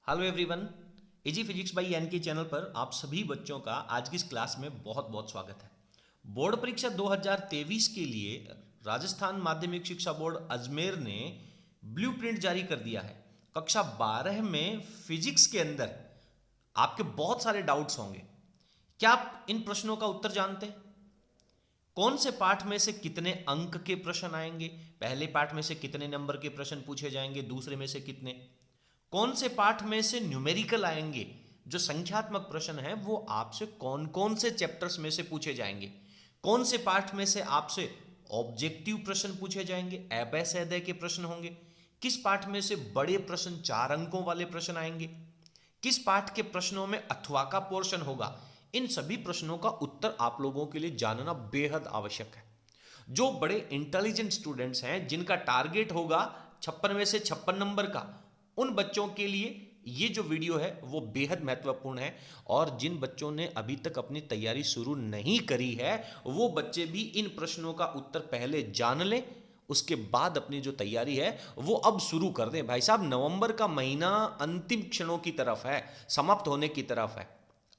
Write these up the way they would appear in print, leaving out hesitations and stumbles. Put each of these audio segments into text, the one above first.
Hello everyone, easy physics by N K channel पर आप सभी बच्चों का आज की इस क्लास में बहुत बहुत स्वागत है। बोर्ड परीक्षा 2023 के लिए राजस्थान माध्यमिक शिक्षा बोर्ड अजमेर ने ब्लूप्रिंट जारी कर दिया है। कक्षा 12 में फिजिक्स के अंदर आपके बहुत सारे डाउट्स होंगे। क्या आप इन प्रश्नों का उत्तर जानते हैं? कौन से पाठ में से कितने अंक के प्रश्न आएंगे? पहले पाठ में से कितने नंबर के प्रश्न पूछे जाएंगे? दूसरे में से कितने? कौन से पाठ में से न्यूमेरिकल आएंगे? जो संख्यात्मक प्रश्न है वो आपसे कौन कौन से चैप्टर्स में से पूछे जाएंगे? कौन से पाठ में से आपसे ऑब्जेक्टिव प्रश्न पूछे जाएंगे, अबैध के प्रश्न होंगे? किस पाठ में से बड़े प्रश्न 4 अंकों वाले प्रश्न आएंगे? किस पाठ के प्रश्नों में अथवा का पोर्शन होगा? इन सभी प्रश्नों का उत्तर आप लोगों के लिए जानना बेहद आवश्यक है। जो बड़े इंटेलिजेंट स्टूडेंट्स हैं, जिनका टारगेट होगा 56 में से 56 नंबर का, उन बच्चों के लिए ये जो वीडियो है वो बेहद महत्वपूर्ण है। और जिन बच्चों ने अभी तक अपनी तैयारी शुरू नहीं करी है वो बच्चे भी इन प्रश्नों का उत्तर पहले जान लें, उसके बाद अपनी जो तैयारी है वो अब शुरू कर दें। भाई साहब, नवंबर का महीना अंतिम क्षणों की तरफ है, समाप्त होने की तरफ है।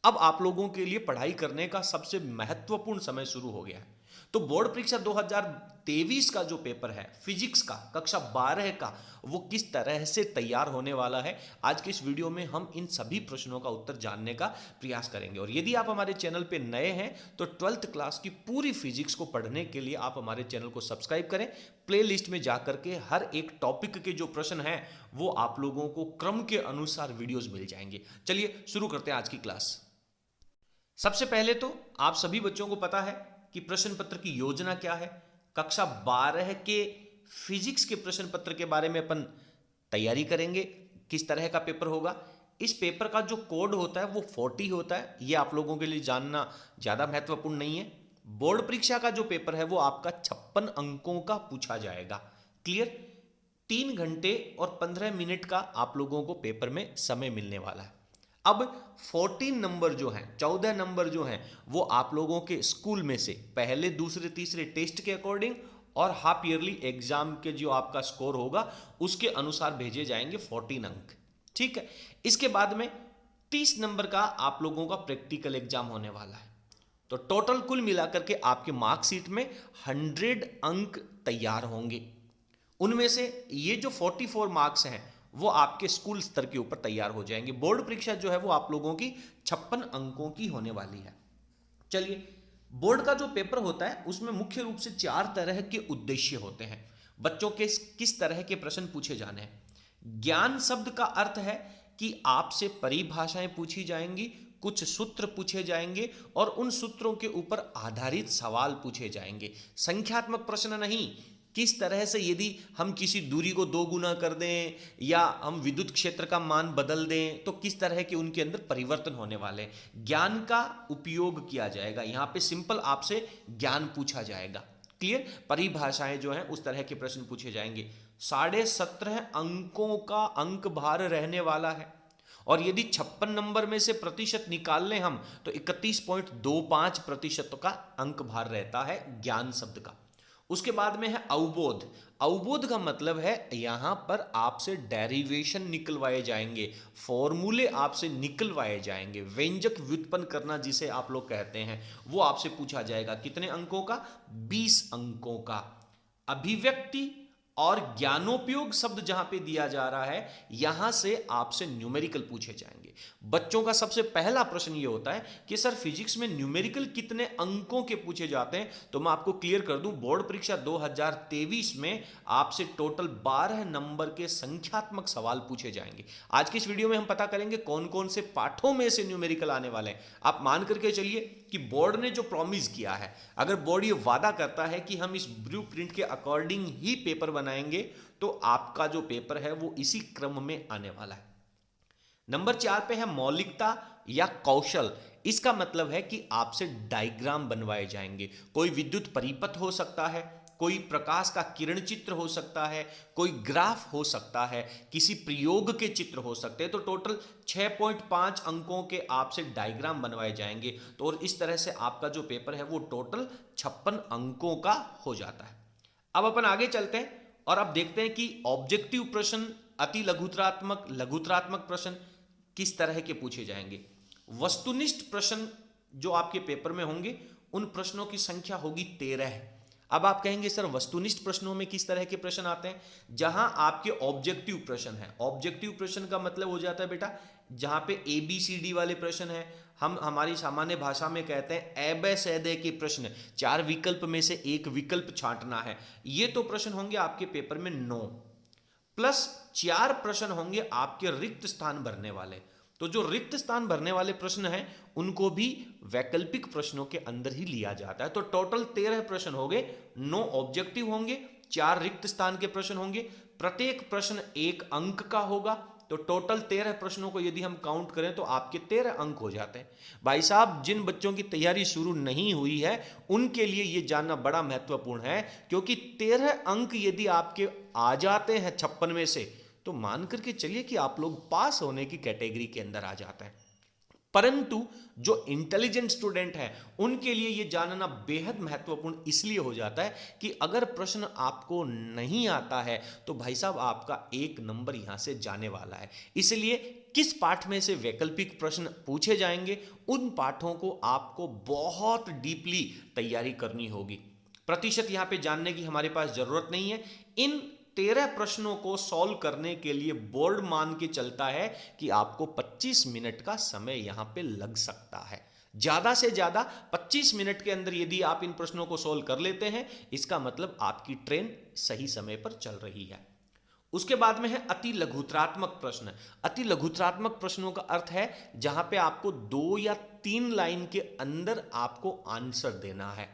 अब आप लोगों के लिए पढ़ाई करने का सबसे महत्वपूर्ण समय शुरू हो गया है। तो बोर्ड परीक्षा 2023 का जो पेपर है फिजिक्स का, कक्षा 12 का, वो किस तरह से तैयार होने वाला है, आज के इस वीडियो में हम इन सभी प्रश्नों का उत्तर जानने का प्रयास करेंगे। और यदि आप हमारे चैनल पे नए हैं तो 12th क्लास की पूरी फिजिक्स को पढ़ने के लिए आप हमारे चैनल को सब्सक्राइब करें। प्लेलिस्ट में जाकर के हर एक टॉपिक के जो प्रश्न हैं वो आप लोगों को क्रम के अनुसार वीडियोज मिल जाएंगे। चलिए शुरू करते हैं आज की क्लास। सबसे पहले तो आप सभी बच्चों को पता है कि प्रश्न पत्र की योजना क्या है। कक्षा 12 के फिजिक्स के प्रश्न पत्र के बारे में अपन तैयारी करेंगे, किस तरह का पेपर होगा। इस पेपर का जो कोड होता है वो 40 होता है, ये आप लोगों के लिए जानना ज़्यादा महत्वपूर्ण नहीं है। बोर्ड परीक्षा का जो पेपर है वो आपका 56 अंकों का पूछा जाएगा। क्लियर? 3 घंटे और 15 मिनट का आप लोगों को पेपर में समय मिलने वाला है। अब 14 नंबर जो हैं, 14 नंबर जो हैं, वो आप लोगों के स्कूल में से पहले दूसरे तीसरे टेस्ट के अकॉर्डिंग और हाफ ईयरली एग्जाम के जो आपका स्कोर होगा उसके अनुसार भेजे जाएंगे 14 अंक। ठीक है। इसके बाद में 30 नंबर का आप लोगों का प्रैक्टिकल एग्जाम होने वाला है। तो टोटल कुल मिलाकर के आपके मार्कशीट में 100 अंक तैयार होंगे। उनमें से ये जो 44 मार्क्स हैं वो आपके स्कूल स्तर के ऊपर तैयार हो जाएंगे। बोर्ड परीक्षा जो है वो आप लोगों की 56 अंकों की होने वाली है। चलिए, बोर्ड का जो पेपर होता है उसमें मुख्य रूप से 4 तरह के उद्देश्य होते हैं। बच्चों के किस तरह के प्रश्न पूछे जाने हैं। ज्ञान शब्द का अर्थ है कि आपसे परिभाषाएं पूछी जाएंगी, कुछ सूत्र पूछे जाएंगे और उन सूत्रों के ऊपर आधारित सवाल पूछे जाएंगे। संख्यात्मक प्रश्न नहीं, किस तरह से यदि हम किसी दूरी को 2 गुना कर दें या हम विद्युत क्षेत्र का मान बदल दें तो किस तरह के उनके अंदर परिवर्तन होने वाले हैं। ज्ञान का उपयोग किया जाएगा, यहाँ पे सिंपल आपसे ज्ञान पूछा जाएगा। क्लियर? परिभाषाएं जो हैं उस तरह के प्रश्न पूछे जाएंगे। 17.5 अंकों का अंक भार रहने वाला है और यदि 56 नंबर में से प्रतिशत निकाल लें हम तो 31.25% का अंक भार रहता है ज्ञान शब्द का। उसके बाद में है अवबोध। अवबोध का मतलब है यहां पर आपसे डेरिवेशन निकलवाए जाएंगे, फॉर्मूले आपसे निकलवाए जाएंगे, व्यंजक व्युत्पन्न करना जिसे आप लोग कहते हैं वो आपसे पूछा जाएगा। कितने अंकों का? 20 अंकों का। अभिव्यक्ति और ज्ञानोपयोग शब्द जहां पे दिया जा रहा है यहां से आपसे न्यूमेरिकल पूछे जाएंगे। बच्चों का सबसे पहला प्रश्न ये होता है कि सर फिजिक्स में न्यूमेरिकल कितने अंकों के पूछे जाते हैं। तो मैं आपको क्लियर कर दूं, बोर्ड परीक्षा 2023 में आपसे टोटल 12 नंबर के संख्यात्मक सवाल पूछे जाएंगे। आज की इस वीडियो में हम पता करेंगे कौन कौन से पाठों में से न्यूमेरिकल आने वाले हैं। आप मान करके चलिए कि बोर्ड ने जो प्रॉमिस किया है, अगर बोर्ड ये वादा करता है कि हम इस ब्लूप्रिंट के अकॉर्डिंग ही पेपर बनाएंगे तो आपका जो पेपर है वो इसी क्रम में आने वाला है। नंबर 4 पे है मौलिकता या कौशल। इसका मतलब है कि आपसे डायग्राम बनवाए जाएंगे। कोई विद्युत परिपथ हो सकता है, कोई प्रकाश का किरण चित्र हो सकता है, कोई ग्राफ हो सकता है, किसी प्रयोग के चित्र हो सकते हैं। तो टोटल 6.5 अंकों के आपसे डायग्राम बनवाए जाएंगे। तो और इस तरह से आपका जो पेपर है वो टोटल 56 अंकों का हो जाता है। अब अपन आगे चलते हैं और अब देखते हैं कि ऑब्जेक्टिव प्रश्न, अति लघुतरात्मक, लघुतरात्मक प्रश्न, किस तरह के पूछे जाएंगे। वस्तुनिष्ठ प्रश्न जो आपके पेपर में होंगे उन प्रश्नों की संख्या होगी 13। अब आप कहेंगे सर वस्तुनिष्ठ प्रश्नों में किस तरह के प्रश्न आते हैं? जहां आपके ऑब्जेक्टिव प्रश्न है। ऑब्जेक्टिव प्रश्न का मतलब हो जाता है बेटा जहां पे ABCD वाले प्रश्न है, हम हमारी सामान्य भाषा में कहते हैं एबे सैदे के प्रश्न, 4 विकल्प में से एक विकल्प छांटना है। ये तो प्रश्न होंगे आपके पेपर में 9 प्लस 4 प्रश्न होंगे आपके रिक्त स्थान भरने वाले। तो जो रिक्त स्थान भरने वाले प्रश्न हैं उनको भी वैकल्पिक प्रश्नों के अंदर ही लिया जाता है। तो टोटल 13 प्रश्न होंगे, 9 ऑब्जेक्टिव होंगे, 4 रिक्त स्थान के प्रश्न होंगे, प्रत्येक प्रश्न 1 अंक का होगा। तो टोटल 13 प्रश्नों को यदि हम काउंट करें तो आपके 13 अंक हो जाते हैं। भाई साहब जिन बच्चों की तैयारी शुरू नहीं हुई है उनके लिए यह जानना बड़ा महत्वपूर्ण है, क्योंकि 13 अंक यदि आपके आ जाते हैं 56 में से तो मान करके चलिए कि आप लोग पास होने की कैटेगरी के अंदर आ जाते हैं। परंतु जो इंटेलिजेंट स्टूडेंट हैं उनके लिए यह जानना बेहद महत्वपूर्ण इसलिए हो जाता है कि अगर प्रश्न आपको नहीं आता है तो भाई साहब आपका 1 नंबर यहां से जाने वाला है। इसलिए किस पाठ में से वैकल्पिक प्रश्न पूछे जाएंगे उन पाठों को आपको बहुत डीपली तैयारी करनी होगी। प्रतिशत यहां पे जानने की हमारे पास जरूरत नहीं है। इन 13 प्रश्नों को सॉल्व करने के लिए बोर्ड मान के चलता है कि आपको 25 मिनट का समय यहां पे लग सकता है। ज्यादा से ज्यादा 25 मिनट के अंदर यदि आप इन प्रश्नों को सॉल्व कर लेते हैं इसका मतलब आपकी ट्रेन सही समय पर चल रही है। उसके बाद में है अति लघुत्रात्मक प्रश्न। अति लघुत्रात्मक प्रश्नों का अर्थ है जहां पे आपको 2 या 3 लाइन के अंदर आपको आंसर देना है।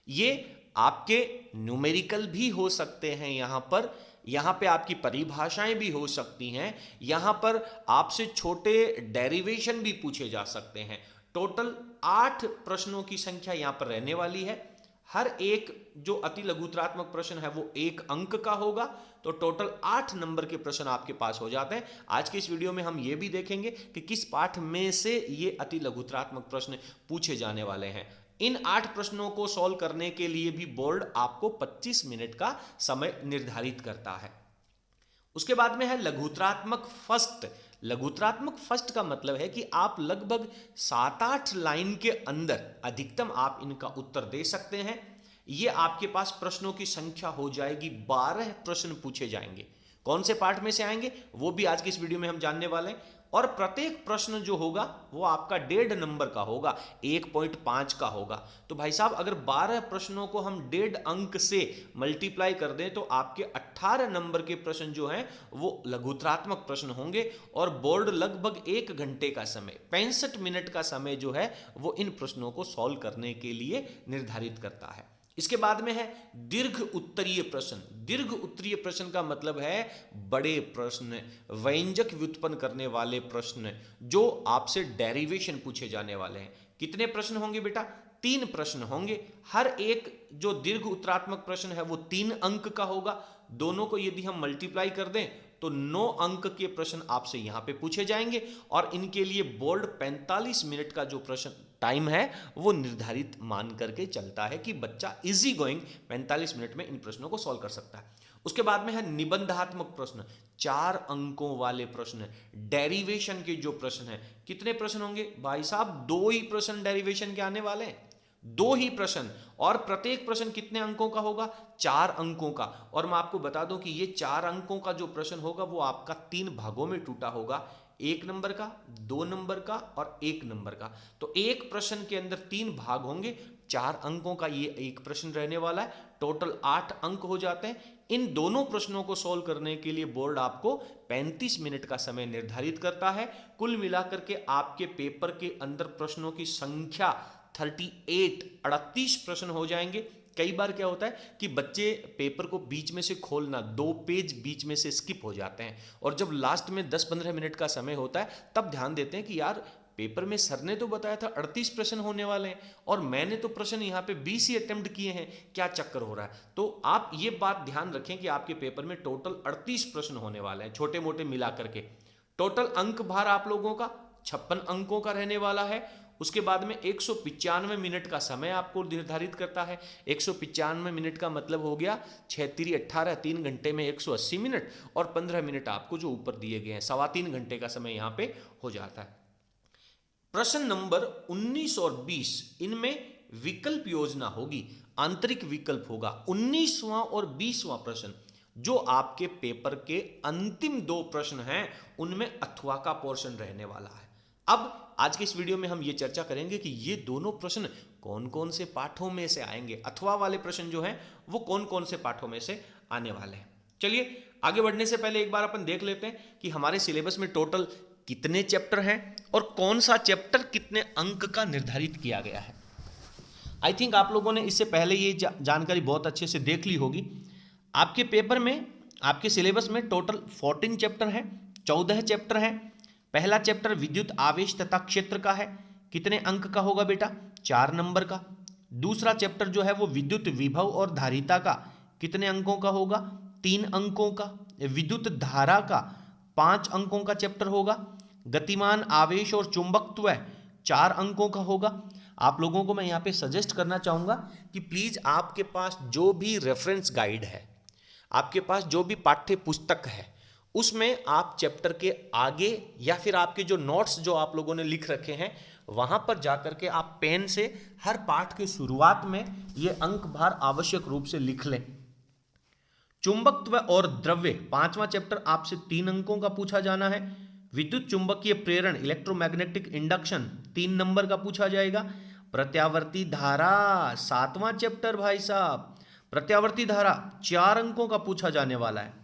ये आपके न्यूमेरिकल भी हो सकते हैं, यहां पे आपकी परिभाषाएं भी हो सकती हैं, यहां पर आपसे छोटे डेरिवेशन भी पूछे जा सकते हैं। टोटल 8 प्रश्नों की संख्या यहां पर रहने वाली है। हर एक जो अति लघुत्रात्मक प्रश्न है वो 1 अंक का होगा। तो टोटल 8 नंबर के प्रश्न आपके पास हो जाते हैं। आज के इस वीडियो में हम ये भी देखेंगे कि किस पाठ में से ये अति लघुत्रात्मक प्रश्न पूछे जाने वाले हैं। इन 8 प्रश्नों को सॉल्व करने के लिए भी बोर्ड आपको 25 मिनट का समय निर्धारित करता है। उसके बाद में है लघुत्रात्मक फर्स्ट। लघुत्रात्मक फर्स्ट का मतलब है कि आप लगभग 7-8 लाइन के अंदर अधिकतम आप इनका उत्तर दे सकते हैं। यह आपके पास प्रश्नों की संख्या हो जाएगी, 12 प्रश्न पूछे जाएंगे। कौन से पार्ट में से आएंगे वो भी आज की इस वीडियो में हम जानने वाले हैं। और प्रत्येक प्रश्न जो होगा वो आपका 1.5 नंबर का होगा, 1.5 का होगा। तो भाई साहब अगर 12 प्रश्नों को हम 1.5 अंक से मल्टीप्लाई कर दें तो आपके 18 नंबर के प्रश्न जो हैं वो लघुत्रात्मक प्रश्न होंगे। और बोर्ड लगभग 1 घंटे का समय, 65 मिनट का समय जो है वो इन प्रश्नों को सॉल्व करने के लिए निर्धारित करता है। इसके बाद में है दीर्घ उत्तरीय प्रश्न। दीर्घ उत्तरीय प्रश्न का मतलब है बड़े प्रश्न, व्यंजक व्युत्पन्न करने वाले प्रश्न, जो आपसे डेरिवेशन पूछे जाने वाले हैं। कितने प्रश्न होंगे बेटा? 3 प्रश्न होंगे। हर एक जो दीर्घ उत्तरात्मक प्रश्न है वो 3 अंक का होगा। दोनों को यदि हम मल्टीप्लाई कर दें तो 9 अंक के प्रश्न आपसे यहां पे पूछे जाएंगे। और इनके लिए बोर्ड 45 मिनट का जो प्रश्न टाइम है वो निर्धारित मान करके चलता है कि बच्चा इजी गोइंग 45 मिनट में इन प्रश्नों को सॉल्व कर सकता है। उसके बाद में है निबंधात्मक प्रश्न, 4 अंकों वाले प्रश्न, डेरिवेशन के जो प्रश्न है। कितने प्रश्न होंगे भाई साहब? 2 ही प्रश्न डेरिवेशन के आने वाले हैं, 2 ही प्रश्न। और प्रत्येक प्रश्न कितने अंकों का होगा? 4 अंकों का। और मैं आपको बता दूं कि ये 4 अंकों का जो प्रश्न होगा वो आपका 3 भागों में टूटा होगा, 1 नंबर का, 2 नंबर का और 1 नंबर का। तो एक प्रश्न के अंदर 3 भाग होंगे, 4 अंकों का ये एक प्रश्न रहने वाला है। टोटल 8 अंक हो जाते हैं। इन दोनों प्रश्नों को सॉल्व करने के लिए बोर्ड आपको 35 मिनट का समय निर्धारित करता है। कुल मिलाकर के आपके पेपर के अंदर प्रश्नों की संख्या 38 प्रश्न हो जाएंगे। कई बार क्या होता है कि बच्चे पेपर को बीच में से खोलना, 2 पेज बीच में से स्किप हो जाते हैं और जब लास्ट में 10-15 मिनट का समय होता है तब ध्यान देते हैं कि यार पेपर में सर ने तो बताया था 38 प्रश्न होने वाले हैं और मैंने तो प्रश्न यहाँ पे 20 ही अटेम्प्ट किए हैं, क्या चक्कर हो रहा है। तो आप ये बात ध्यान रखें कि आपके पेपर में टोटल 38 प्रश्न होने वाले हैं, छोटे मोटे मिला करके। टोटल अंक भार आप लोगों का 56 अंकों का रहने वाला है। उसके बाद में 195 मिनट का समय आपको निर्धारित करता है। 195 मिनट का मतलब हो गया 6 3 18, 3 घंटे में 180 मिनट और 15 मिनट आपको जो ऊपर दिए गए हैं, 3.25 घंटे का समय यहाँ पे हो जाता है। प्रश्न नंबर 19 और 20, इनमें विकल्प योजना होगी, आंतरिक विकल्प होगा। 19वां और 20वां प्रश्न जो आपके पेपर के अंतिम 2 प्रश्न हैं, उनमें अथवा का पोर्शन रहने वाला है। अब आज के इस वीडियो में हम ये चर्चा करेंगे कि ये दोनों प्रश्न कौन कौन से पाठों में से आएंगे, अथवा वाले प्रश्न जो हैं वो कौन कौन से पाठों में से आने वाले हैं। चलिए आगे बढ़ने से पहले एक बार अपन देख लेते हैं कि हमारे सिलेबस में टोटल कितने चैप्टर हैं और कौन सा चैप्टर कितने अंक का निर्धारित किया गया है। आई थिंक आप लोगों ने इससे पहले ये जानकारी बहुत अच्छे से देख ली होगी। आपके पेपर में, आपके सिलेबस में टोटल 14 चैप्टर हैं, 14 चैप्टर हैं। पहला चैप्टर विद्युत आवेश तथा क्षेत्र का है, कितने अंक का होगा बेटा? 4 नंबर का। दूसरा चैप्टर जो है वो विद्युत विभव और धारिता का, कितने अंकों का होगा? 3 अंकों का। विद्युत धारा का 5 अंकों का चैप्टर होगा। गतिमान आवेश और चुंबकत्व 4 अंकों का होगा। आप लोगों को मैं यहाँ पे सजेस्ट करना चाहूँगा कि प्लीज़ आपके पास जो भी रेफरेंस गाइड है, आपके पास जो भी पाठ्य पुस्तक है, उसमें आप चैप्टर के आगे या फिर आपके जो नोट्स जो आप लोगों ने लिख रखे हैं, वहाँ पर जाकर के आप पेन से हर पाठ के शुरुआत में ये अंक भार आवश्यक रूप से लिख लें। चुंबकत्व और द्रव्य 5वां चैप्टर आपसे 3 अंकों का पूछा जाना है। विद्युत चुंबकीय प्रेरण इलेक्ट्रोमैग्नेटिक इंडक्शन 3 नंबर का पूछा जाएगा। प्रत्यावर्ती धारा 7वां चैप्टर भाई साहब, प्रत्यावर्ती धारा 4 अंकों का पूछा जाने वाला है।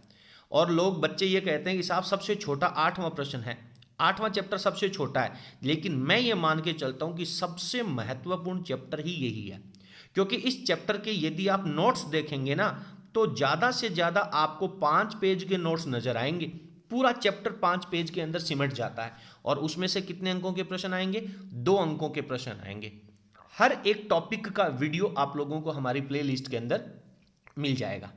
और लोग बच्चे ये कहते हैं कि साहब सबसे छोटा 8वां प्रश्न है, 8वां चैप्टर सबसे छोटा है, लेकिन मैं ये मान के चलता हूँ कि सबसे महत्वपूर्ण चैप्टर ही यही है, क्योंकि इस चैप्टर के यदि आप नोट्स देखेंगे ना तो ज़्यादा से ज़्यादा आपको 5 पेज के नोट्स नजर आएंगे। पूरा चैप्टर 5 पेज के अंदर सिमट जाता है और उसमें से कितने अंकों के प्रश्न आएंगे? 2 अंकों के प्रश्न आएंगे। हर एक टॉपिक का वीडियो आप लोगों को हमारी प्लेलिस्ट के अंदर मिल जाएगा।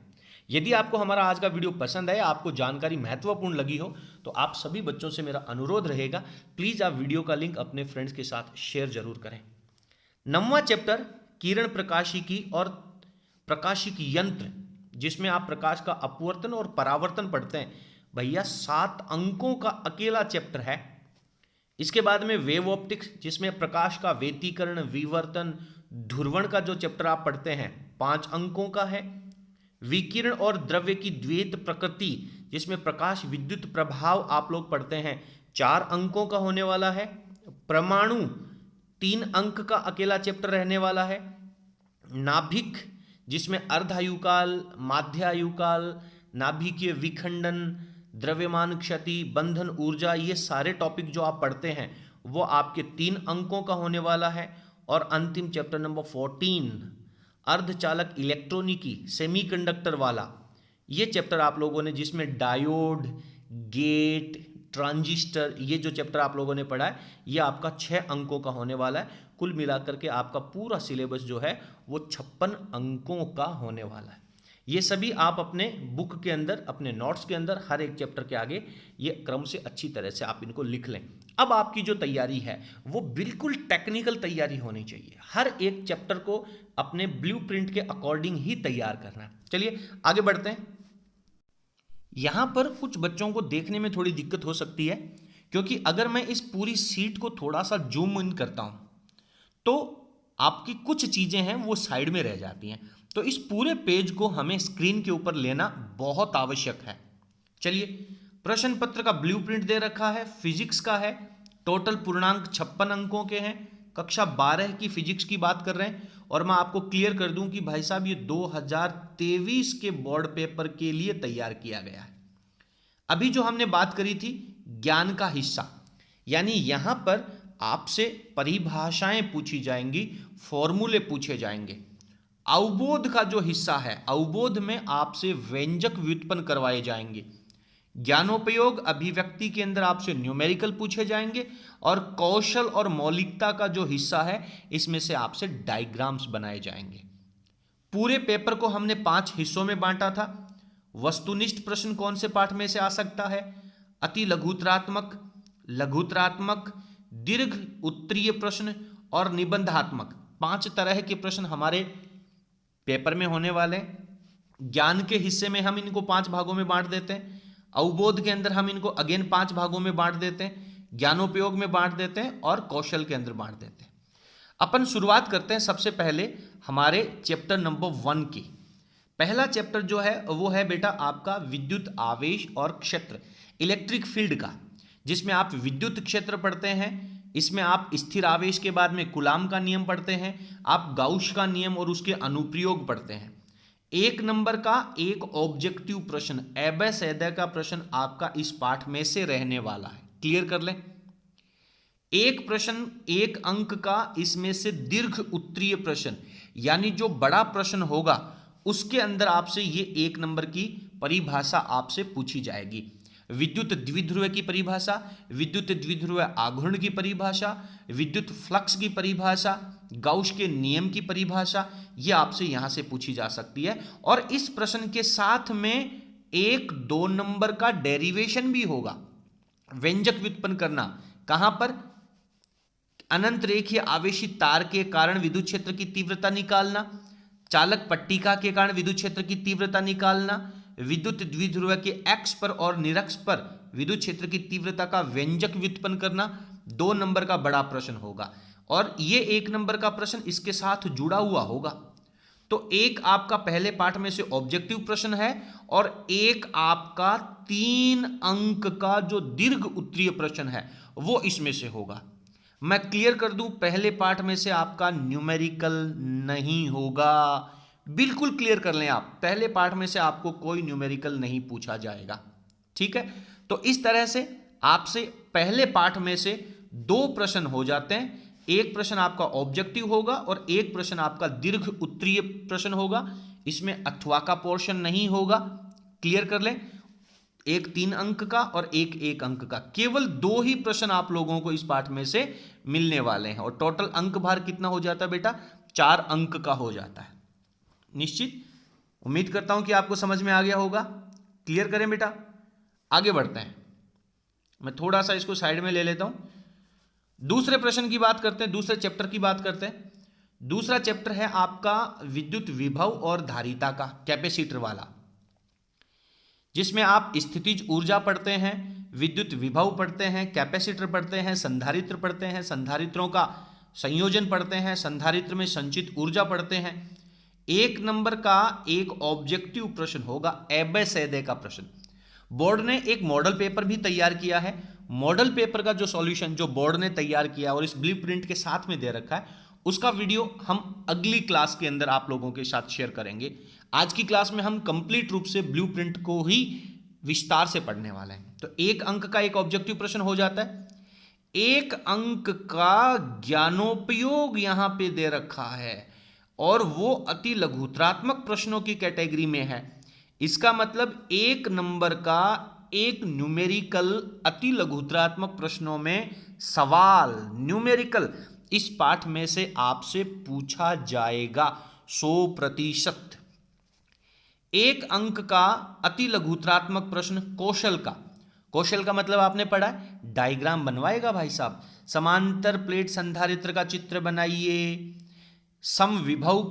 यदि आपको हमारा आज का वीडियो पसंद आया, आपको जानकारी महत्वपूर्ण लगी हो, तो आप सभी बच्चों से मेरा अनुरोध रहेगा, प्लीज़ आप वीडियो का लिंक अपने फ्रेंड्स के साथ शेयर जरूर करें। 9वां चैप्टर किरण प्रकाशिकी और प्रकाशिकी यंत्र, जिसमें आप प्रकाश का अपवर्तन और परावर्तन पढ़ते हैं, भैया 7 अंकों का अकेला चैप्टर है। इसके बाद में वेव ऑप्टिक्स, जिसमें प्रकाश का व्यतिकरण, विवर्तन, ध्रुवण का जो चैप्टर आप पढ़ते हैं 5 अंकों का है। विकिरण और द्रव्य की द्वैत प्रकृति, जिसमें प्रकाश विद्युत प्रभाव आप लोग पढ़ते हैं, 4 अंकों का होने वाला है। परमाणु 3 अंक का अकेला चैप्टर रहने वाला है। नाभिक, जिसमें अर्धायुकाल, माध्यायुकाल, नाभिकीय विखंडन, द्रव्यमान क्षति, बंधन ऊर्जा, ये सारे टॉपिक जो आप पढ़ते हैं वो आपके 3 अंकों का होने वाला है। और अंतिम चैप्टर नंबर 14 अर्धचालक इलेक्ट्रॉनिकी, सेमीकंडक्टर वाला, ये चैप्टर आप लोगों ने, जिसमें डायोड, गेट, ट्रांजिस्टर, ये जो चैप्टर आप लोगों ने पढ़ा है, ये आपका 6 अंकों का होने वाला है। कुल मिलाकर के आपका पूरा सिलेबस जो है वो 56 अंकों का होने वाला है। ये सभी आप अपने बुक के अंदर, अपने नोट्स के अंदर हर एक चैप्टर के आगे ये क्रम से अच्छी तरह से आप इनको लिख लें। अब आपकी जो तैयारी है वो बिल्कुल टेक्निकल तैयारी होनी चाहिए। हर एक चैप्टर को अपने ब्लूप्रिंट के अकॉर्डिंग ही तैयार करना है। चलिए आगे बढ़ते हैं। यहाँ पर कुछ बच्चों को देखने में थोड़ी दिक्कत हो सकती है, क्योंकि अगर मैं इस पूरी सीट को थोड़ा सा जूम इन करता हूँ तो आपकी कुछ चीज़ें हैं वो साइड में रह जाती हैं। तो इस पूरे पेज को हमें स्क्रीन के ऊपर लेना बहुत आवश्यक है। चलिए, प्रश्न पत्र का ब्लूप्रिंट दे रखा है, फिजिक्स का है, टोटल पूर्णांक 56 अंकों के हैं, कक्षा 12 की फिजिक्स की बात कर रहे हैं। और मैं आपको क्लियर कर दूं कि भाई साहब ये 2023 के बोर्ड पेपर के लिए तैयार किया गया है। अभी जो हमने बात करी थी ज्ञान का हिस्सा, यानी यहां पर आपसे परिभाषाएं पूछी जाएंगी, फॉर्मूले पूछे जाएंगे। अवबोध का जो हिस्सा है, अवबोध में आपसे व्यंजक व्युत्पन्न करवाए जाएंगे। ज्ञानोपयोग अभिव्यक्ति के अंदर आपसे न्यूमेरिकल पूछे जाएंगे। और कौशल और मौलिकता का जो हिस्सा है, इसमें से आपसे डायग्राम्स बनाए जाएंगे। पूरे पेपर को हमने 5 हिस्सों में बांटा था। वस्तुनिष्ठ प्रश्न कौन से पाठ में से आ सकता है? अति लघुतरात्मक, लघुतरात्मक, दीर्घ उत्तरीय प्रश्न और निबंधात्मक, 5 तरह के प्रश्न हमारे पेपर में होने वाले हैं। ज्ञान के हिस्से में हम इनको 5 भागों में बांट देते हैं, अवबोध के अंदर हम इनको अगेन 5 भागों में बांट देते हैं, ज्ञानोपयोग में बांट देते हैं और कौशल के अंदर बांट देते हैं। अपन शुरुआत करते हैं सबसे पहले हमारे चैप्टर नंबर 1 की। पहला चैप्टर जो है वो है बेटा आपका विद्युत आवेश और क्षेत्र, इलेक्ट्रिक फील्ड का, जिसमें आप विद्युत क्षेत्र पढ़ते हैं। इसमें आप स्थिर आवेश के बाद में कूलाम का नियम पढ़ते हैं, आप गाउस का नियम और उसके अनुप्रयोग पढ़ते हैं। 1 नंबर का एक ऑब्जेक्टिव प्रश्न, एबे सैदे का प्रश्न आपका इस पाठ में से रहने वाला है। क्लियर कर लें। एक प्रश्न 1 अंक का, इसमें से दीर्घ उत्तरीय प्रश्न, यानी जो बड़ा प्रश्न होगा उसके अंदर आपसे ये 1 नंबर की परिभाषा आपसे पूछी जाएगी। विद्युत द्विध्रुव की परिभाषा, विद्युत द्विध्रुव आघूर्ण की परिभाषा, विद्युत फ्लक्स की परिभाषा, गाउस के नियम की परिभाषा, ये आपसे यहां से पूछी जा सकती है। और इस प्रश्न के साथ में 1-2 नंबर का डेरिवेशन भी होगा, व्यंजक व्युत्पन्न करना। कहां पर? अनंत रेखीय आवेशित तार के कारण विद्युत क्षेत्र की तीव्रता निकालना, चालक पट्टिका के कारण विद्युत क्षेत्र की तीव्रता निकालना, विद्युत द्विध्रुव के एक्स पर और निरक्ष पर विद्युत क्षेत्र की तीव्रता का व्यंजक व्युत्पन्न करना 2 नंबर का बड़ा प्रश्न होगा। और ये 1 नंबर का प्रश्न इसके साथ जुड़ा हुआ होगा। तो एक आपका पहले पाठ में से ऑब्जेक्टिव प्रश्न है और एक आपका 3 अंक का जो दीर्घ उत्तरीय प्रश्न है वो इसमें से होगा। मैं क्लियर कर दूं, पहले पाठ में से आपका न्यूमेरिकल नहीं होगा। बिल्कुल क्लियर कर लें आप, पहले पाठ में से आपको कोई न्यूमेरिकल नहीं पूछा जाएगा। ठीक है, तो इस तरह से आपसे पहले पाठ में से 2 प्रश्न हो जाते हैं। एक प्रश्न आपका ऑब्जेक्टिव होगा और एक प्रश्न आपका दीर्घ उत्तरीय प्रश्न होगा। इसमें अथवा का पोर्शन नहीं होगा। क्लियर कर लें। एक 3 अंक का और एक 1 अंक का, केवल 2 ही प्रश्न आप लोगों को इस पाठ में से मिलने वाले हैं। और टोटल अंक भार कितना हो जाता है बेटा? 4 अंक का हो जाता है। निश्चित, उम्मीद करता हूं कि आपको समझ में आ गया होगा। क्लियर करें बेटा, आगे बढ़ते हैं। मैं थोड़ा सा इसको साइड में ले लेता हूं। दूसरे प्रश्न की बात करते हैं, दूसरे चैप्टर की बात करते हैं। दूसरा चैप्टर है आपका विद्युत विभव और धारिता का, कैपेसिटर वाला, जिसमें आप स्थितिज ऊर्जा पढ़ते हैं, विद्युत विभव पढ़ते हैं, कैपेसिटर पढ़ते हैं, संधारित्र पढ़ते हैं, संधारित्रों का संयोजन पढ़ते हैं, संधारित्र में संचित ऊर्जा पढ़ते हैं। 1 नंबर का एक ऑब्जेक्टिव प्रश्न होगा, एबे सैदे का प्रश्न। बोर्ड ने एक मॉडल पेपर भी तैयार किया है। मॉडल पेपर का जो सॉल्यूशन जो बोर्ड ने तैयार किया और इस ब्लूप्रिंट के साथ में दे रखा है, उसका वीडियो हम अगली क्लास के अंदर आप लोगों के साथ शेयर करेंगे। आज की क्लास में हम कंप्लीट रूप से ब्लूप्रिंट को ही विस्तार से पढ़ने वाले हैं। तो 1 अंक का एक ऑब्जेक्टिव प्रश्न हो जाता है। 1 अंक का ज्ञानोपयोग यहां पे दे रखा है और वो अति लघुत्रात्मक प्रश्नों की कैटेगरी में है। इसका मतलब 1 नंबर का एक न्यूमेरिकल अति लघुत्रात्मक प्रश्नों में सवाल न्यूमेरिकल इस पाठ में से आपसे पूछा जाएगा 100%। 1 अंक का अति लघुत्रात्मक प्रश्न कौशल का। कौशल का मतलब आपने पढ़ा है, डायग्राम बनवाएगा भाई साहब। समांतर प्लेट संधारित्र का चित्र बनाइए, समविभव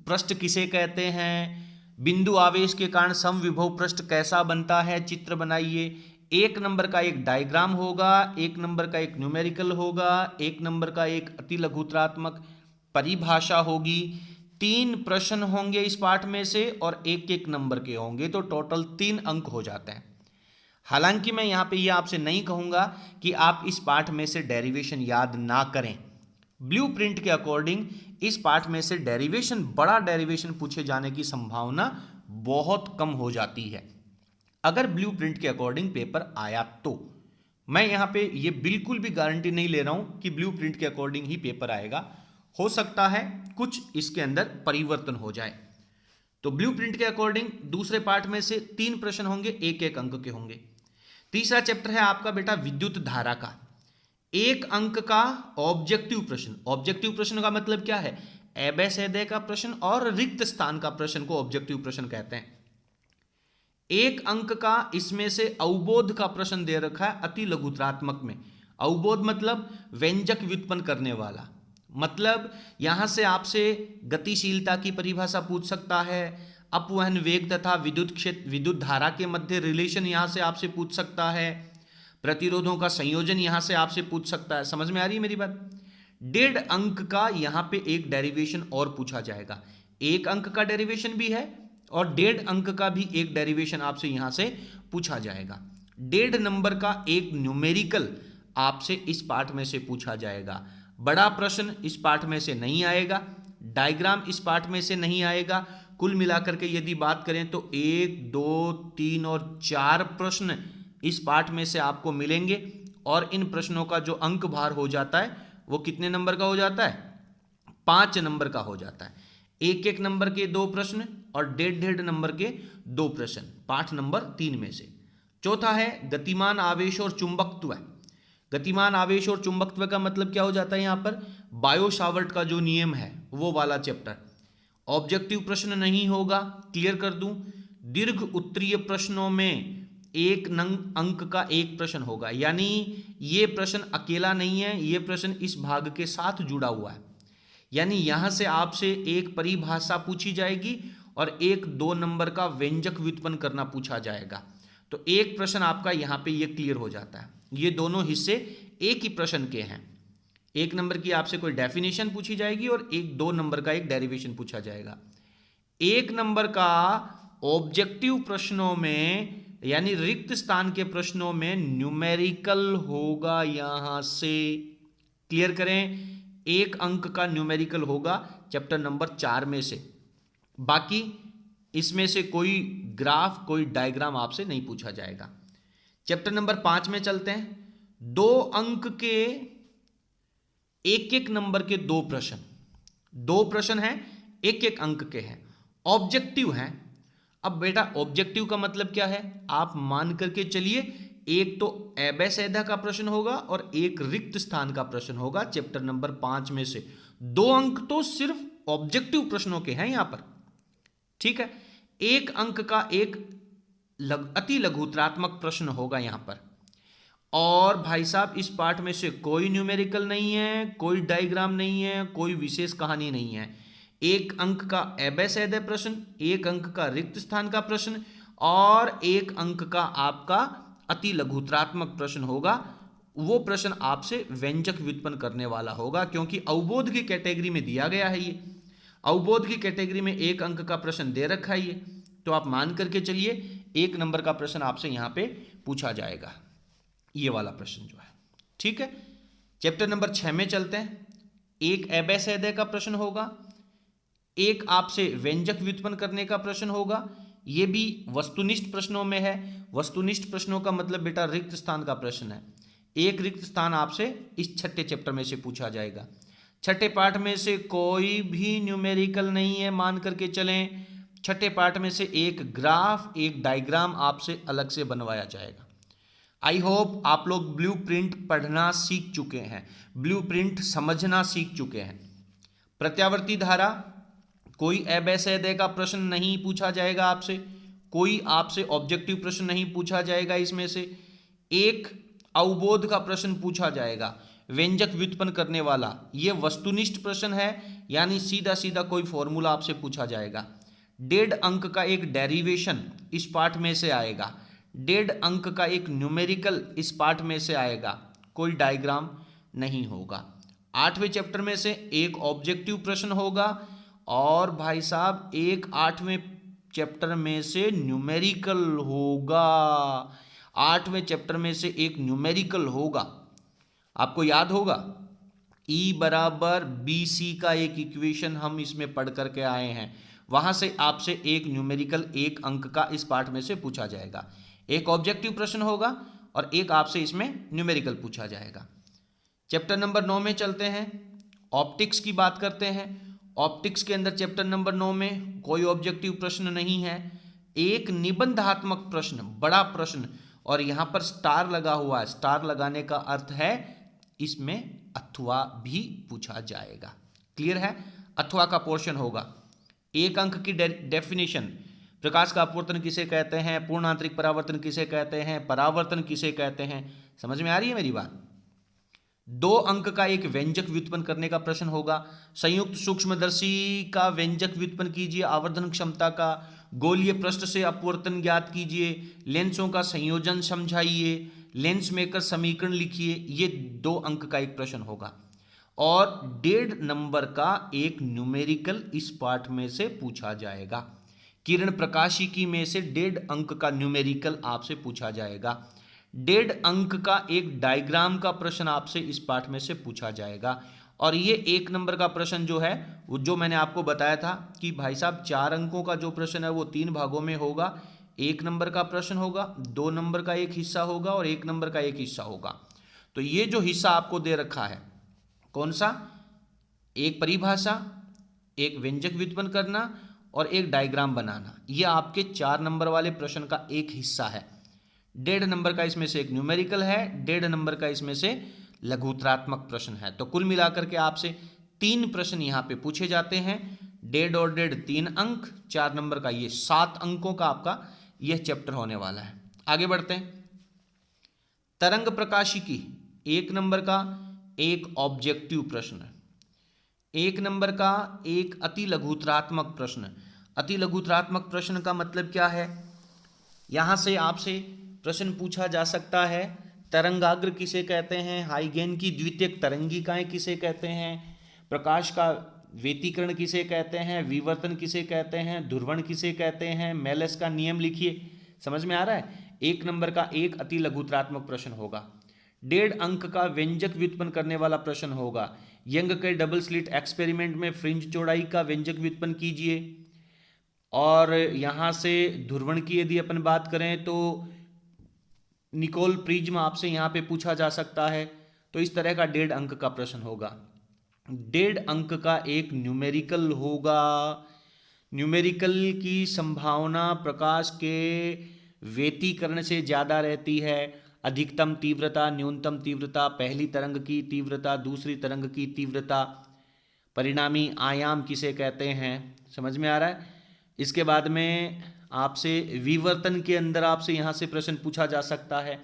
पृष्ठ किसे कहते हैं, बिंदु आवेश के कारण समविभव पृष्ठ कैसा बनता है, चित्र बनाइए। 1 नंबर का एक डायग्राम होगा, 1 नंबर का एक न्यूमेरिकल होगा, 1 नंबर का एक अति लघुत्रात्मक परिभाषा होगी। 3 प्रश्न होंगे इस पाठ में से और 1-1 नंबर के होंगे, तो टोटल 3 अंक हो जाते हैं। हालांकि मैं यहां पे ये आपसे नहीं कहूंगा कि आप इस पाठ में से डेरिवेशन याद ना करें। ब्लूप्रिंट के अकॉर्डिंग इस पाठ में से डेरिवेशन, बड़ा डेरिवेशन पूछे जाने की संभावना बहुत कम हो जाती है अगर ब्लूप्रिंट के अकॉर्डिंग पेपर आया तो। मैं यहां पे ये बिल्कुल भी गारंटी नहीं ले रहा हूं कि ब्लूप्रिंट के अकॉर्डिंग ही पेपर आएगा। हो सकता है कुछ इसके अंदर परिवर्तन हो जाए। तो ब्लूप्रिंट के अकॉर्डिंग दूसरे पार्ट में से 3 प्रश्न होंगे, 1-1 अंक के होंगे। तीसरा चैप्टर है आपका बेटा विद्युत धारा का। 1 अंक का ऑब्जेक्टिव प्रश्न। ऑब्जेक्टिव प्रश्न का मतलब क्या है? एबे सैदे का प्रश्न और रिक्त स्थान का प्रश्न को ऑब्जेक्टिव प्रश्न कहते हैं। 1 अंक का इसमें से अवबोध का प्रश्न दे रखा है अति लघुत्रात्मक में। अवबोध मतलब व्यंजक व्युत्पन्न करने वाला। मतलब यहां से आपसे गतिशीलता की परिभाषा पूछ सकता है, अपवहन वेग तथा विद्युत धारा के मध्य रिलेशन यहां से आपसे पूछ सकता है, प्रतिरोधों का संयोजन यहां से आपसे पूछ सकता है। समझ में आ रही है मेरी बात? 1.5 अंक का यहां पे एक डेरिवेशन और पूछा जाएगा। 1 अंक का डेरिवेशन भी है और 1.5 अंक का भी एक डेरिवेशन आपसे यहां से पूछा जाएगा। 1.5 नंबर का एक न्यूमेरिकल आपसे इस पाठ में से पूछा जाएगा। बड़ा प्रश्न इस पाठ में से नहीं आएगा, डायग्राम इस पाठ में से नहीं आएगा। कुल मिलाकर के यदि बात करें तो 1, 2, 3 और 4 प्रश्न इस पाठ में से आपको मिलेंगे और इन प्रश्नों का जो अंक भार हो जाता है वो कितने नंबर का हो जाता है? 5 नंबर का हो जाता है। 1-1 नंबर के 2 प्रश्न और 1.5 नंबर के 2 प्रश्न पाठ नंबर 3 में से। चौथा है गतिमान आवेश और चुंबकत्व। गतिमान आवेश और चुंबकत्व का मतलब क्या हो जाता है? यहाँ पर बायो सावर्ट का जो नियम है वो वाला चैप्टर। ऑब्जेक्टिव प्रश्न नहीं होगा, क्लियर कर दूं। दीर्घ उत्तरीय प्रश्नों में 1 अंक का एक प्रश्न होगा, यानी ये प्रश्न अकेला नहीं है, ये प्रश्न इस भाग के साथ जुड़ा हुआ है। यानी यहां से आपसे एक परिभाषा पूछी जाएगी और एक 2 नंबर का व्यंजक व्युत्पन्न करना पूछा जाएगा। तो एक प्रश्न आपका यहां पे ये क्लियर हो जाता है। ये दोनों हिस्से एक ही प्रश्न के हैं। 1 नंबर की आपसे कोई डेफिनेशन पूछी जाएगी और 2 नंबर का एक डेरिवेशन पूछा जाएगा। 1 नंबर का ऑब्जेक्टिव प्रश्नों में यानी रिक्त स्थान के प्रश्नों में न्यूमेरिकल होगा। यहां से क्लियर करें, 1 अंक का न्यूमेरिकल होगा चैप्टर नंबर 4 में से। बाकी इसमें से कोई ग्राफ, कोई डायग्राम आपसे नहीं पूछा जाएगा। चैप्टर नंबर 5 में चलते हैं। 2 अंक के 1-1 नंबर के 2 प्रश्न, 2 प्रश्न हैं, 1-1 अंक के हैं, ऑब्जेक्टिव हैं। अब बेटा ऑब्जेक्टिव का मतलब क्या है? आप मान करके चलिए, एक तो एबेसेदा का प्रश्न होगा और एक रिक्त स्थान का प्रश्न होगा चैप्टर नंबर 5 में से। 2 अंक तो सिर्फ ऑब्जेक्टिव प्रश्नों के हैं यहां पर, ठीक है। 1 अंक का एक अति लघुत्रात्मक प्रश्न होगा यहां पर। और भाई साहब इस पाठ में से कोई न्यूमेरिकल नहीं है, कोई डायग्राम नहीं है, कोई विशेष कहानी नहीं है। 1 अंक का एबेसेदा प्रश्न, 1 अंक का रिक्त स्थान का प्रश्न और 1 अंक का आपका अति लघुत्रात्मक प्रश्न होगा। वो प्रश्न आपसे व्यंजक व्युत्पन्न करने वाला होगा, क्योंकि अवबोध की कैटेगरी में दिया गया है। ये अवबोध की कैटेगरी में 1 अंक का प्रश्न दे रखा है ये, तो आप मान करके चलिए 1 नंबर का प्रश्न आपसे यहां पे पूछा जाएगा, ये वाला प्रश्न जो है, ठीक है। चैप्टर नंबर 6 में चलते हैं। 1 एबेसेदा का प्रश्न होगा, 1 आपसे व्यंजक व्युत्पन्न करने का प्रश्न होगा। ये भी वस्तुनिष्ठ प्रश्नों में है। वस्तुनिष्ठ प्रश्नों का मतलब बेटा रिक्त स्थान का प्रश्न है। 1 रिक्त स्थान आपसे इस 6ठे चैप्टर में से पूछा जाएगा। 6ठे पाठ में से कोई भी न्यूमेरिकल नहीं है, मान करके चलें। 6ठे पाठ में से एक ग्राफ, एक डायग्राम आपसे अलग से बनवाया जाएगा। आई होप आप लोग ब्लूप्रिंट पढ़ना सीख चुके हैं, ब्लूप्रिंट समझना सीख चुके हैं। प्रत्यावर्ती धारा, कोई एबेसेदा का प्रश्न नहीं पूछा जाएगा आपसे, कोई आपसे ऑब्जेक्टिव प्रश्न नहीं पूछा जाएगा। इसमें से एक अवबोध का प्रश्न पूछा जाएगा, व्यंजक व्युत्पन्न करने वाला। ये वस्तुनिष्ठ प्रश्न है, यानी सीधा सीधा कोई फॉर्मूला आपसे पूछा जाएगा। 1.5 अंक का एक डेरिवेशन इस पाठ में से आएगा। 1.5 अंक का एक न्यूमेरिकल इस पाठ में से आएगा, कोई डायग्राम नहीं होगा। 8वें चैप्टर में से एक ऑब्जेक्टिव प्रश्न होगा और भाई साहब एक 8वें चैप्टर में से न्यूमेरिकल होगा। 8वें चैप्टर में से एक न्यूमेरिकल होगा। आपको याद होगा E बराबर BC का एक इक्वेशन हम इसमें पढ़ करके आए हैं, वहां से आपसे एक न्यूमेरिकल 1 अंक का इस पाठ में से पूछा जाएगा। एक ऑब्जेक्टिव प्रश्न होगा और एक आपसे इसमें न्यूमेरिकल पूछा जाएगा। चैप्टर नंबर 9 में चलते हैं, ऑप्टिक्स की बात करते हैं। ऑप्टिक्स के अंदर चैप्टर नंबर 9 में कोई ऑब्जेक्टिव प्रश्न नहीं है। एक निबंधात्मक प्रश्न, बड़ा प्रश्न, और यहां पर स्टार लगा हुआ है। स्टार लगाने का अर्थ है इसमें अथवा भी पूछा जाएगा। क्लियर है? अथवा का पोर्शन होगा। 1 अंक की डेफिनेशन, प्रकाश का अपवर्तन किसे कहते हैं, पूर्ण आंतरिक परावर्तन किसे कहते हैं, परावर्तन किसे कहते हैं। समझ में आ रही है मेरी बात? 2 अंक का एक व्यंजक व्युत्पन्न करने का प्रश्न होगा। संयुक्त सूक्ष्मदर्शी का व्यंजक व्युत्पन्न कीजिए, आवर्धन क्षमता का, गोलीय पृष्ठ से अपवर्तन ज्ञात कीजिए, लेंसों का संयोजन समझाइए, लेंस मेकर समीकरण लिखिए। ये 2 अंक का एक प्रश्न होगा और 1.5 नंबर का एक न्यूमेरिकल इस पाठ में से पूछा जाएगा। किरण प्रकाशिकी में से 1.5 अंक का न्यूमेरिकल आपसे पूछा जाएगा। 1.5 अंक का एक डायग्राम का प्रश्न आपसे इस पाठ में से पूछा जाएगा। और ये 1 नंबर का प्रश्न जो है वो जो मैंने आपको बताया था कि भाई साहब 4 अंकों का जो प्रश्न है वो 3 भागों में होगा। 1 नंबर का प्रश्न होगा, 2 नंबर का एक हिस्सा होगा और 1 नंबर का एक हिस्सा होगा। तो ये जो हिस्सा आपको दे रखा है कौन सा, एक परिभाषा, एक व्यंजक व्युत्पन्न करना और एक डायग्राम बनाना, ये आपके 4 नंबर वाले प्रश्न का एक हिस्सा है। 1.5 नंबर का इसमें से एक न्यूमेरिकल है, 1.5 नंबर का इसमें से लघुत्रात्मक प्रश्न है। तो कुल मिलाकर के आपसे 3 प्रश्न यहाँ पे पूछे जाते हैं। 1.5 और 1.5 3 अंक, 4 नंबर का ये 7 अंकों का आपका यह चैप्टर होने वाला है। आगे बढ़ते हैं। तरंग प्रकाशिकी 1 नंबर का एक ऑब्जेक्टिव प्रश्न, 1 नंबर का एक अति लघुत्रात्मक प्रश्न। अति लघुत्रात्मक प्रश्न का मतलब क्या है, यहां से आपसे प्रश्न पूछा जा सकता है तरंगाग्र किसे कहते हैं, हाइगेन की द्वितीयक तरंगिकाएं किसे कहते हैं, प्रकाश का व्यतिकरण किसे कहते हैं, विवर्तन किसे कहते हैं, ध्रुवण किसे कहते हैं, मेलस का नियम लिखिए। समझ में आ रहा है। 1 नंबर का एक अति लघुत्रात्मक प्रश्न होगा। 1.5 अंक का व्यंजक व्युत्पन्न करने वाला प्रश्न होगा। यंग के डबल स्लिट एक्सपेरिमेंट में फ्रिंज चौड़ाई का व्यंजक व्युत्पन्न कीजिए। और यहाँ से ध्रुवण की यदि अपन बात करें तो निकोल प्रिज्म आपसे यहाँ पे पूछा जा सकता है। तो इस तरह का 1.5 अंक का प्रश्न होगा। 1.5 अंक का एक न्यूमेरिकल होगा। न्यूमेरिकल की संभावना प्रकाश के व्यतिकरण से ज़्यादा रहती है। अधिकतम तीव्रता, न्यूनतम तीव्रता, पहली तरंग की तीव्रता, दूसरी तरंग की तीव्रता, परिणामी आयाम किसे कहते हैं। समझ में आ रहा है। इसके बाद में आपसे विवर्तन के अंदर आपसे यहाँ से प्रश्न पूछा जा सकता है।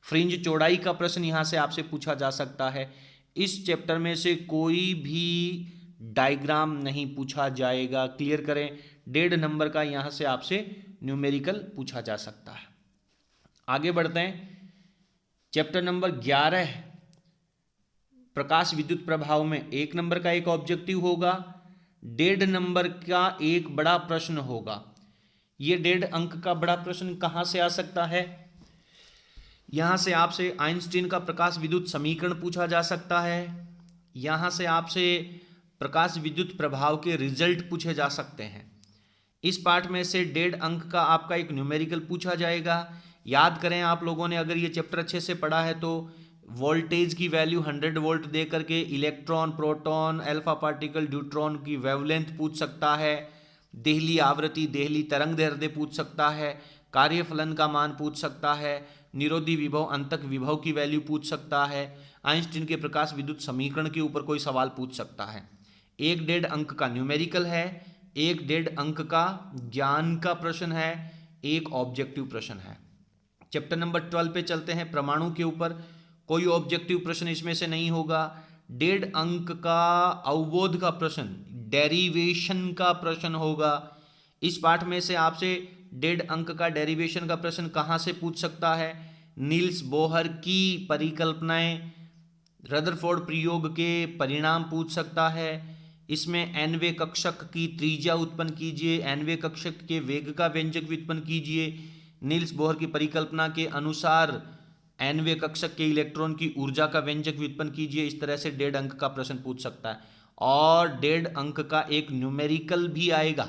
फ्रिंज चौड़ाई का प्रश्न यहाँ से आपसे पूछा जा सकता है। इस चैप्टर में से कोई भी डायग्राम नहीं पूछा जाएगा। क्लियर करें। 1.5 नंबर का यहाँ से आपसे न्यूमेरिकल पूछा जा सकता है। आगे बढ़ते हैं। चैप्टर नंबर 11 प्रकाश विद्युत प्रभाव में 1 नंबर का एक ऑब्जेक्टिव होगा। 1.5 नंबर का एक बड़ा प्रश्न होगा। ये 1.5 अंक का बड़ा प्रश्न कहाँ से आ सकता है, यहाँ से आपसे आइंस्टीन का प्रकाश विद्युत समीकरण पूछा जा सकता है। यहाँ से आपसे प्रकाश विद्युत प्रभाव के रिजल्ट पूछे जा सकते हैं। इस पाठ में से 1.5 अंक का आपका एक न्यूमेरिकल पूछा जाएगा। याद करें आप लोगों ने अगर ये चैप्टर अच्छे से पढ़ा है तो वोल्टेज की वैल्यू 100 वोल्ट दे करके electron, proton, alpha particle, neutron की वेवलेंथ पूछ सकता है, देहली आवृत्ति, देहली तरंग दैर्ध्य पूछ सकता है, कार्यफलन का मान पूछ सकता है, निरोधी विभव, अंतक विभव की वैल्यू पूछ सकता है, आइंस्टीन के प्रकाश विद्युत समीकरण के ऊपर कोई सवाल पूछ सकता है। 1.5 अंक का न्यूमेरिकल है, 1.5 अंक का ज्ञान का प्रश्न है, एक ऑब्जेक्टिव प्रश्न है। चैप्टर नंबर 12 पे चलते हैं। परमाणु के ऊपर कोई ऑब्जेक्टिव प्रश्न इसमें से नहीं होगा। 1.5 अंक का अवबोध का प्रश्न, डेरिवेशन का प्रश्न होगा। इस पाठ में से आपसे 1.5 अंक का डेरिवेशन का प्रश्न कहाँ से पूछ सकता है, नील्स बोहर की परिकल्पनाएं, रदरफोर्ड प्रयोग के परिणाम पूछ सकता है। इसमें nवें कक्षक की त्रिज्या उत्पन्न कीजिए, nवें कक्षक के वेग का व्यंजक व्युत्पन्न कीजिए, नील्स बोहर की परिकल्पना के अनुसार nवें कक्षक के इलेक्ट्रॉन की ऊर्जा का व्यंजक व्युत्पन्न कीजिए। इस तरह से 1.5 अंक का प्रश्न पूछ सकता है। और 1.5 अंक का एक न्यूमेरिकल भी आएगा।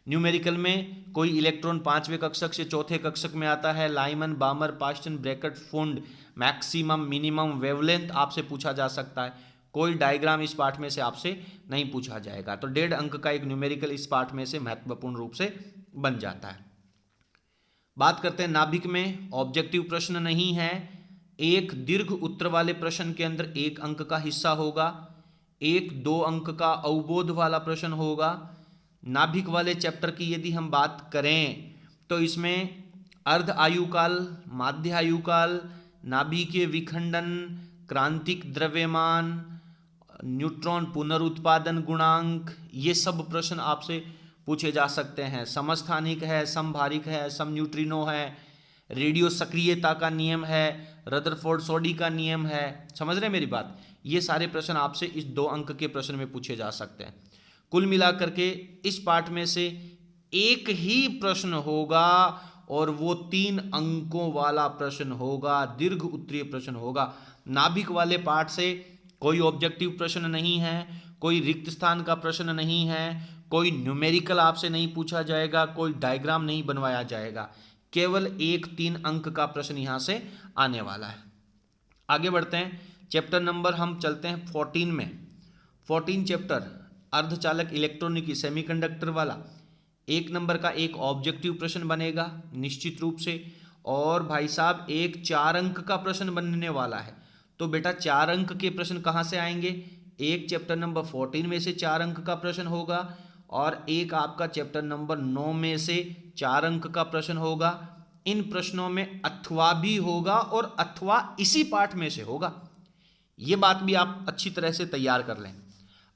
न्यूमेरिकल में कोई इलेक्ट्रॉन 5वें कक्षक से 4थे कक्षक में आता है, Lyman, Balmer, Paschen, Brackett, Pfund, maximum, minimum wavelength आपसे पूछा जा सकता है। कोई डायग्राम इस पाठ में से आपसे नहीं पूछा जाएगा। तो 1.5 अंक का एक न्यूमेरिकल इस पाठ में से महत्वपूर्ण रूप से बन जाता है। बात करते हैं नाभिक में। ऑब्जेक्टिव प्रश्न नहीं है। एक दीर्घ उत्तर वाले प्रश्न के अंदर 1 अंक का हिस्सा होगा। एक 2 अंक का अवबोध वाला प्रश्न होगा। नाभिक वाले चैप्टर की यदि हम बात करें तो इसमें अर्ध आयुकाल, माध्य आयुकाल, नाभिकीय विखंडन, क्रांतिक द्रव्यमान, न्यूट्रॉन पुनरुत्पादन गुणांक, ये सब प्रश्न आपसे पूछे जा सकते हैं। समस्थानिक है, समभारिक है, सम न्यूट्रिनो है, रेडियो सक्रियता का नियम है, रदरफोर्ड सोडी का नियम है। समझ रहे हैं मेरी बात? ये सारे प्रश्न आपसे इस 2 अंक के प्रश्न में पूछे जा सकते हैं। कुल मिलाकर के इस पाठ में से एक ही प्रश्न होगा और वो 3 अंकों वाला प्रश्न होगा, दीर्घ उत्तरीय प्रश्न होगा। नाभिक वाले पाठ से कोई ऑब्जेक्टिव प्रश्न नहीं है, कोई रिक्त स्थान का प्रश्न नहीं है, कोई न्यूमेरिकल आपसे नहीं पूछा जाएगा, कोई डायग्राम नहीं बनवाया जाएगा, केवल एक 3 अंक का प्रश्न यहां से आने वाला है। आगे बढ़ते हैं, चैप्टर नंबर हम चलते हैं 14 में। 14 चैप्टर अर्धचालक इलेक्ट्रॉनिक सेमीकंडक्टर वाला। 1 नंबर का एक ऑब्जेक्टिव प्रश्न बनेगा निश्चित रूप से, और भाई साहब एक 4 अंक का प्रश्न बनने वाला है। तो बेटा 4 अंक के प्रश्न कहाँ से आएंगे? एक चैप्टर नंबर 14 में से 4 अंक का प्रश्न होगा, और एक आपका चैप्टर नंबर 9 में से 4 अंक का प्रश्न होगा। इन प्रश्नों में अथवा भी होगा और अथवा इसी पाठ में से होगा। ये बात भी आप अच्छी तरह से तैयार कर लें,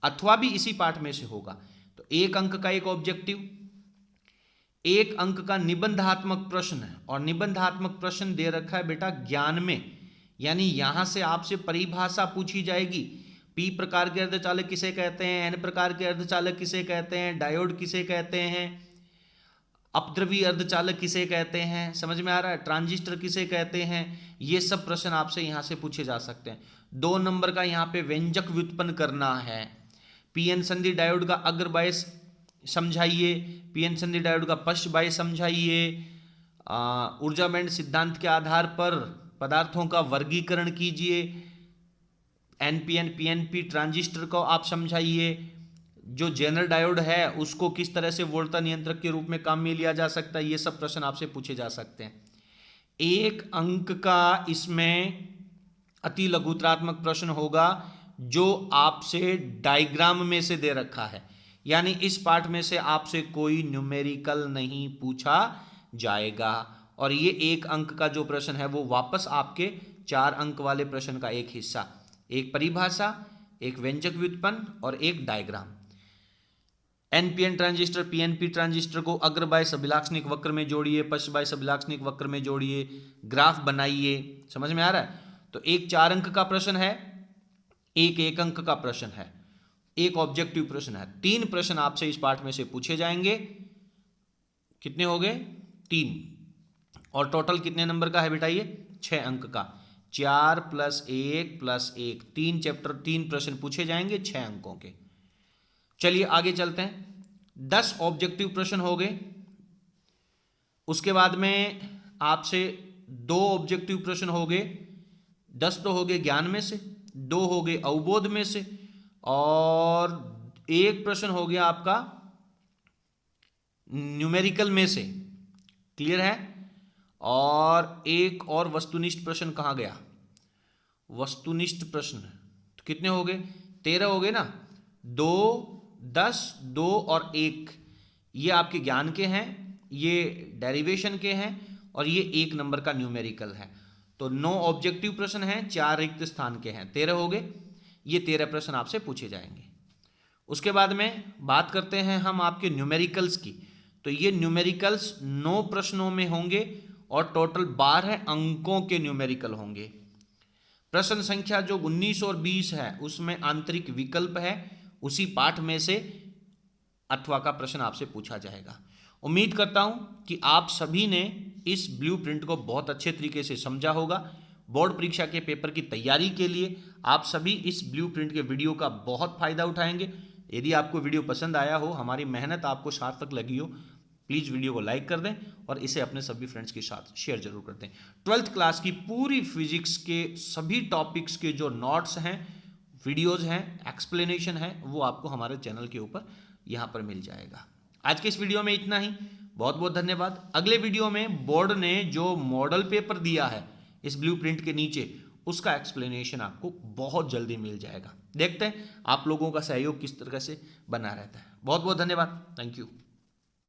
अथवा भी इसी पाठ में से होगा। तो 1 अंक का एक ऑब्जेक्टिव, 1 अंक का निबंधात्मक प्रश्न है, और निबंधात्मक प्रश्न दे रखा है बेटा ज्ञान में, यानी यहां से आपसे परिभाषा पूछी जाएगी। पी प्रकार के अर्धचालक किसे कहते हैं, एन प्रकार के अर्धचालक किसे कहते हैं, डायोड किसे कहते हैं, अपद्रव्य अर्धचालक किसे कहते हैं, समझ में आ रहा है, ट्रांजिस्टर किसे कहते हैं, ये सब प्रश्न आपसे यहां से पूछे जा सकते हैं। 2 नंबर का यहाँ पे व्यंजक व्युत्पन्न करना है। पीएन संधि डायोड का अग्र बायस समझाइए, पीएन संधि डायोड का पश्च बायस समझाइए, ऊर्जा बैंड सिद्धांत के आधार पर पदार्थों का वर्गीकरण कीजिए, एनपीएन पीएनपी ट्रांजिस्टर को आप समझाइए, जो जेनर डायोड है उसको किस तरह से वोल्टा नियंत्रक के रूप में काम में लिया जा सकता है, ये सब प्रश्न आपसे पूछे जा सकते हैं। 1 अंक का इसमें अति लघुतरात्मक प्रश्न होगा जो आपसे डायग्राम में से दे रखा है, यानी इस पाठ में से आपसे कोई न्यूमेरिकल नहीं पूछा जाएगा। और ये 1 अंक का जो प्रश्न है वो वापस आपके 4 अंक वाले प्रश्न का एक हिस्सा, एक परिभाषा, एक व्यंजक व्युत्पन्न और एक diagram. NPN transistor PNP transistor को अग्र बायस अभिलाक्षणिक वक्र में जोड़िए, पश्च बायस अभिलाक्षणिक वक्र में जोड़िए, ग्राफ बनाइए। समझ में आ रहा है? तो एक 4 अंक का प्रश्न है, एक 1 अंक का प्रश्न है, एक ऑब्जेक्टिव प्रश्न है। 3 प्रश्न आपसे इस पाठ में से पूछे जाएंगे। कितने हो गए? 3। और टोटल कितने नंबर का है बेटा? ये 6 अंक का। 4 + 1 + 1, 3 चैप्टर 3 प्रश्न पूछे जाएंगे 6 अंकों के। चलिए आगे चलते हैं। 10 ऑब्जेक्टिव प्रश्न हो गए। उसके बाद में आपसे 2 ऑब्जेक्टिव प्रश्न हो गए। 10 तो हो गए ज्ञान में से, 2 हो गए अवबोध में से, और 1 प्रश्न हो गया आपका न्यूमेरिकल में से। क्लियर है? और एक और वस्तुनिष्ठ प्रश्न कहाँ गया? वस्तुनिष्ठ प्रश्न तो कितने हो गए? 13 हो गए ना। 2, 10, 2 और 1 ये आपके ज्ञान के हैं, ये डेरिवेशन के हैं, और ये 1 नंबर का न्यूमेरिकल है। तो 9 ऑब्जेक्टिव प्रश्न हैं, 4 रिक्त स्थान के हैं, 13 हो गए। ये 13 प्रश्न आपसे पूछे जाएंगे। उसके बाद में बात करते हैं हम आपके न्यूमेरिकल्स की। तो ये न्यूमेरिकल्स 9 प्रश्नों में होंगे और टोटल 12 अंकों के न्यूमेरिकल होंगे। प्रश्न संख्या जो 19 और 20 है उसमें आंतरिक विकल्प है, उसी पाठ में से अथवा का प्रश्न आपसे पूछा जाएगा। उम्मीद करता हूं कि आप सभी ने इस ब्लूप्रिंट को बहुत अच्छे तरीके से समझा होगा। बोर्ड परीक्षा के पेपर की तैयारी के लिए आप सभी इस ब्लूप्रिंट के वीडियो का बहुत फायदा उठाएंगे। यदि आपको वीडियो पसंद आया हो, हमारी मेहनत आपको सार्थक लगी हो, प्लीज़ वीडियो को लाइक कर दें और इसे अपने सभी फ्रेंड्स के साथ शेयर जरूर कर दें। 12th क्लास की पूरी फिजिक्स के सभी टॉपिक्स के जो नोट्स हैं, वीडियोज़ हैं, एक्सप्लेनेशन है, वो आपको हमारे चैनल के ऊपर यहाँ पर मिल जाएगा। आज के इस वीडियो में इतना ही। बहुत बहुत धन्यवाद। अगले वीडियो में बोर्ड ने जो मॉडल पेपर दिया है इस ब्लूप्रिंट के नीचे, उसका एक्सप्लेनेशन आपको बहुत जल्दी मिल जाएगा। देखते हैं आप लोगों का सहयोग किस तरह से बना रहता है। बहुत बहुत धन्यवाद। Thank you.